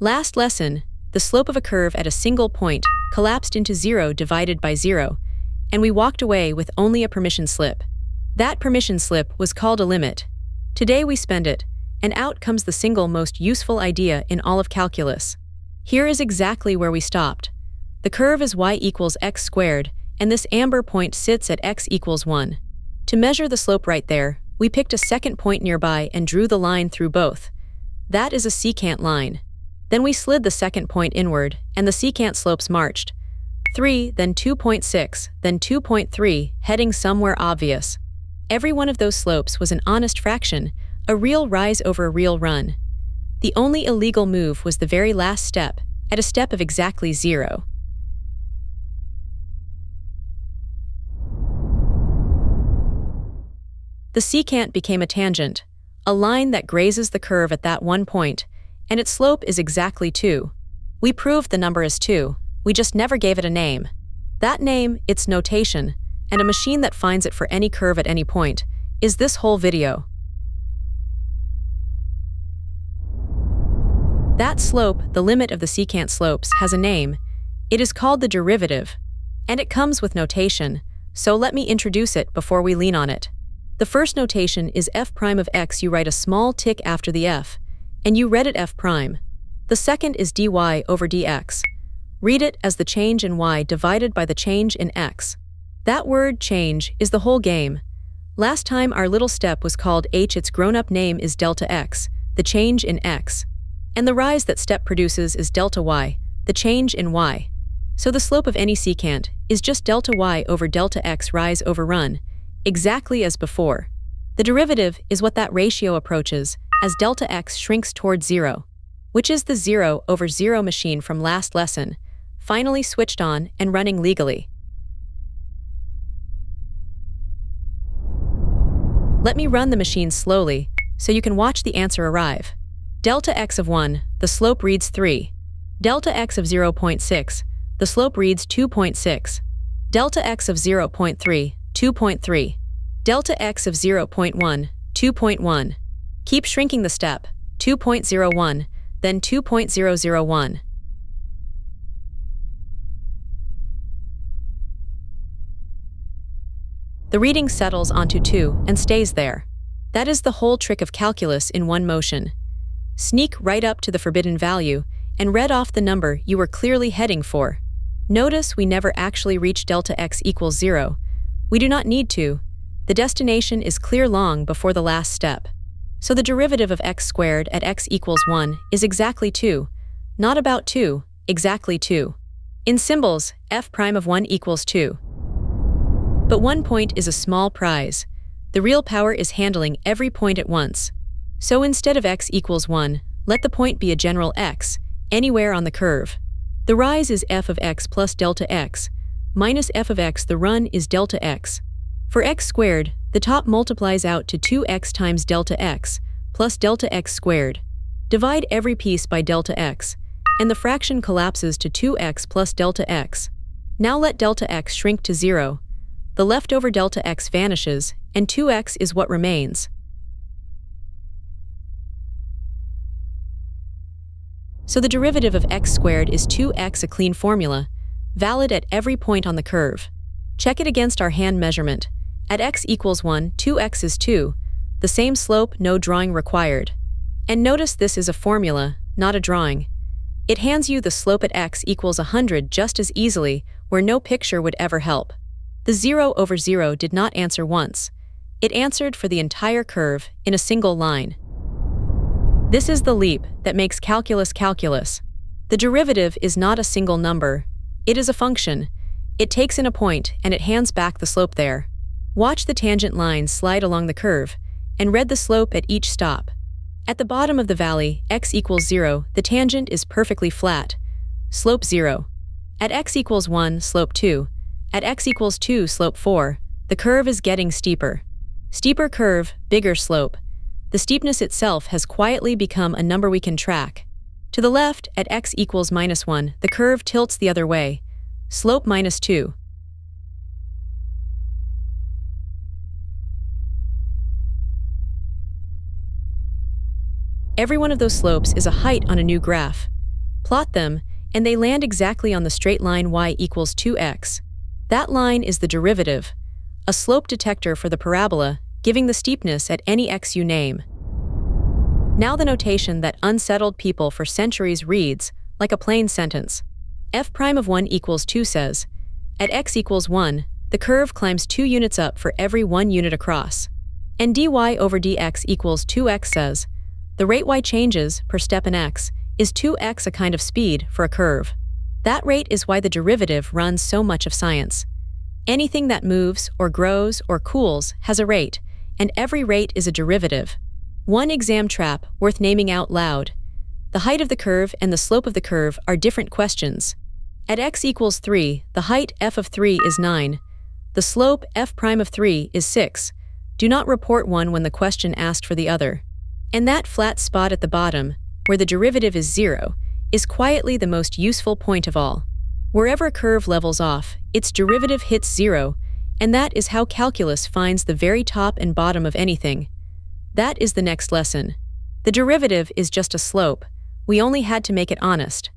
Last lesson, the slope of a curve at a single point collapsed into 0 divided by 0, and we walked away with only a permission slip. That permission slip was called a limit. Today we spend it, and out comes the single most useful idea in all of calculus. Here is exactly where we stopped. The curve is y equals x squared, and this amber point sits at x equals 1. To measure the slope right there, we picked a second point nearby and drew the line through both. That is a secant line. Then we slid the second point inward, and the secant slopes marched. 3, then 2.6, then 2.3, heading somewhere obvious. Every one of those slopes was an honest fraction, a real rise over a real run. The only illegal move was the very last step, at a step of exactly 0. The secant became a tangent, a line that grazes the curve at that one point, and its slope is exactly 2. We proved the number is 2, we just never gave it a name. That name, its notation, and a machine that finds it for any curve at any point, is this whole video. That slope, the limit of the secant slopes, has a name. It is called the derivative, and it comes with notation, so let me introduce it before we lean on it. The first notation is f prime of x. You write a small tick after the f, and you read it f prime. The second is dy over dx. Read it as the change in y divided by the change in x. That word, change, is the whole game. Last time our little step was called h. Its grown-up name is delta x, the change in x. And the rise that step produces is delta y, the change in y. So the slope of any secant is just delta y over delta x rise over run, exactly as before. The derivative is what that ratio approaches as delta x shrinks towards 0, which is the 0 over 0 machine from last lesson, finally switched on and running legally. Let me run the machine slowly so you can watch the answer arrive. Delta x of 1, the slope reads 3. Delta x of 0.6, the slope reads 2.6. Delta x of 0.3, 2.3. Delta x of 0.1, 2.1. Keep shrinking the step, 2.01, then 2.001. The reading settles onto 2 and stays there. That is the whole trick of calculus in one motion. Sneak right up to the forbidden value and read off the number you were clearly heading for. Notice we never actually reach delta x equals 0. We do not need to. The destination is clear long before the last step. So the derivative of x squared at x equals 1 is exactly 2. Not about 2, exactly 2. In symbols, f prime of 1 equals 2. But 1 point is a small prize. The real power is handling every point at once. So instead of x equals 1, let the point be a general x, anywhere on the curve. The rise is f of x plus delta x, minus f of x. The run is delta x. For x squared, the top multiplies out to 2x times delta x, plus delta x squared. Divide every piece by delta x, and the fraction collapses to 2x plus delta x. Now let delta x shrink to 0. The leftover delta x vanishes, and 2x is what remains. So the derivative of x squared is 2x, a clean formula, valid at every point on the curve. Check it against our hand measurement. At x equals 1, 2x is 2. The same slope, no drawing required. And notice this is a formula, not a drawing. It hands you the slope at x equals 100 just as easily, where no picture would ever help. The 0 over 0 did not answer once. It answered for the entire curve in a single line. This is the leap that makes calculus calculus. The derivative is not a single number. It is a function. It takes in a point and it hands back the slope there. Watch the tangent line slide along the curve and read the slope at each stop. At the bottom of the valley, x equals 0, the tangent is perfectly flat. Slope 0. At x equals 1, slope 2. At x equals 2, slope 4. The curve is getting steeper. Steeper curve, bigger slope. The steepness itself has quietly become a number we can track. To the left, at x equals -1, the curve tilts the other way. Slope -2. Every one of those slopes is a height on a new graph. Plot them, and they land exactly on the straight line y equals 2x. That line is the derivative, a slope detector for the parabola, giving the steepness at any x you name. Now the notation that unsettled people for centuries reads, like a plain sentence. F' of 1 equals 2 says, at x equals 1, the curve climbs 2 units up for every 1 unit across. And dy over dx equals 2x says, the rate y changes per step in x is 2x, a kind of speed for a curve. That rate is why the derivative runs so much of science. Anything that moves or grows or cools has a rate, and every rate is a derivative. One exam trap worth naming out loud. The height of the curve and the slope of the curve are different questions. At x equals 3, the height f of 3 is 9. The slope f' of 3 is 6. Do not report one when the question asked for the other. And that flat spot at the bottom, where the derivative is 0, is quietly the most useful point of all. Wherever a curve levels off, its derivative hits 0, and that is how calculus finds the very top and bottom of anything. That is the next lesson. The derivative is just a slope. We only had to make it honest.